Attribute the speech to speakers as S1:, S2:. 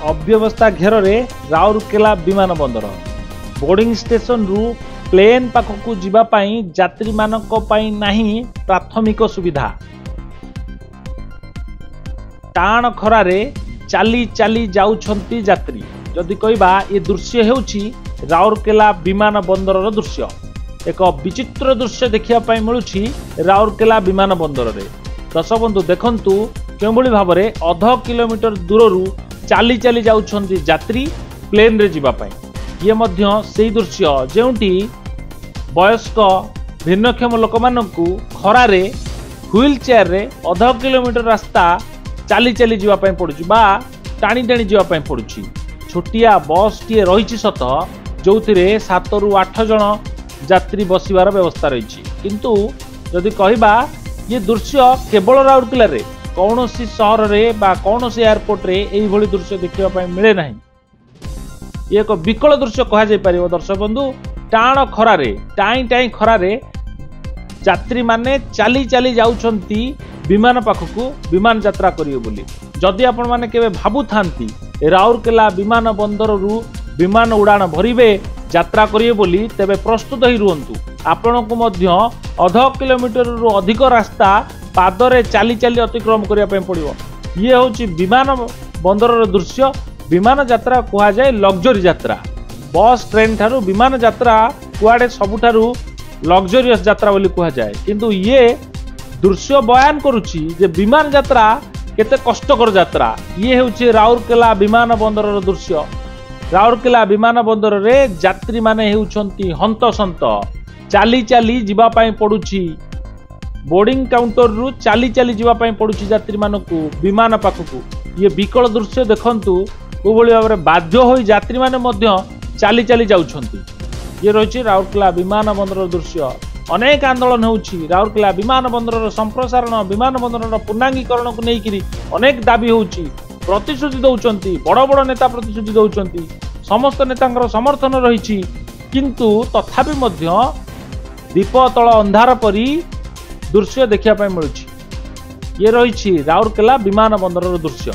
S1: अव्यवस्था घेर में राउरकेला विमान बंदर बोर्डिंग स्टेशन रु प्लेन पाखक जावाई यात्री मानक नहीं प्राथमिक सुविधा। टाण खरारे चाली चाली जाउछंती यात्री। जदि कहबा ये दृश्य हेउछि राउरकेला विमान बंदर दृश्य। एक विचित्र दृश्य देखा मिलूँ राउरकेला विमान बंदर में। दर्शक बंधु देखंतु केउभली भाव में अध किलोमीटर दूर चाली चाली जाउछंती यात्री प्लेन रे जीवा पाई। ये मध्य से दृश्य जेउटी वयस्क भिन्नक्षम लोक मानकु खरारे व्हील चेयर रे अध किलोमीटर रास्ता चाली चाली जीवा पाई पड़ुछि बा टाणी टाणी जीवा पाई पड़ुछि। छोटिया बस टीए रही सत जो 7 ରୁ 8 जन यात्री बसिबार व्यवस्था रही। किंतु जदि कहबा ये दृश्य केवल राउरकेला रे कौन सी सहर रे बा कौन सी एयरपोर्ट रे एई भली दृश्य देखा मिले नहीं। ये एक विकल दृश्य कह जाय परिबो। दर्शक बंधु टाण खरारे टाई टाई खरारे यात्री माने चाली चाली जाउछंती विमान पाखकु विमान यात्रा करियो बोली। जदि आपण माने केबे भाबु थांती राउरकेला विमान बंदर रु विमान उड़ान भरिबे यात्रा करियो बोली तेबे प्रस्तुत ही रुहंतु। आपनको मध्य अध किलोमीटर रु अधिक रास्ता पादरे चाली चाली अतिक्रम करिया पे पड़िबो। ये होची विमान बंदर दृश्य। विमान यात्रा कहा जाए लग्जरी यात्रा। बस ट्रेन ठारू विमान यात्रा कुआडे सबुठारू लग्जरियस यात्रा बोली कहा जाए। किंतु ये दृश्य बयान करुछि जे विमान यात्रा केते कष्टकर यात्रा। ये होची राउरकेला विमान बंदर दृश्य। राउरकेला विमान बंदर रे यात्री माने हेउछंती हंतसंत चाली चाली जीवा पाई पड़ुछि। बोर्डिंग काउंटर रु चाली चाली जीवा पाई पड़ुछि यात्री मानकु विमान पाखकु। ये विकल दृश्य देखंतु कोभली भाव में बाध्य होई यात्री माने मध्य चाली चाली जाउछंती। ये रही राउरकेला विमान बंदर दृश्य। अनेक आंदोलन होउछि राउरकेला विमान बंदर संप्रसारण विमान बंदर पूर्णांगीकरण को लेकिन अनेक दाबी होउछि। प्रतिश्रुति दौरान बड़ बड़ नेता प्रतिश्रुति दौरान समस्त नेता समर्थन रही। किंतु तथापि मध्य दीप तल अंधार परी दृश्य देखा मिलूँ। ये रही राउरकेला विमान बंदर दृश्य।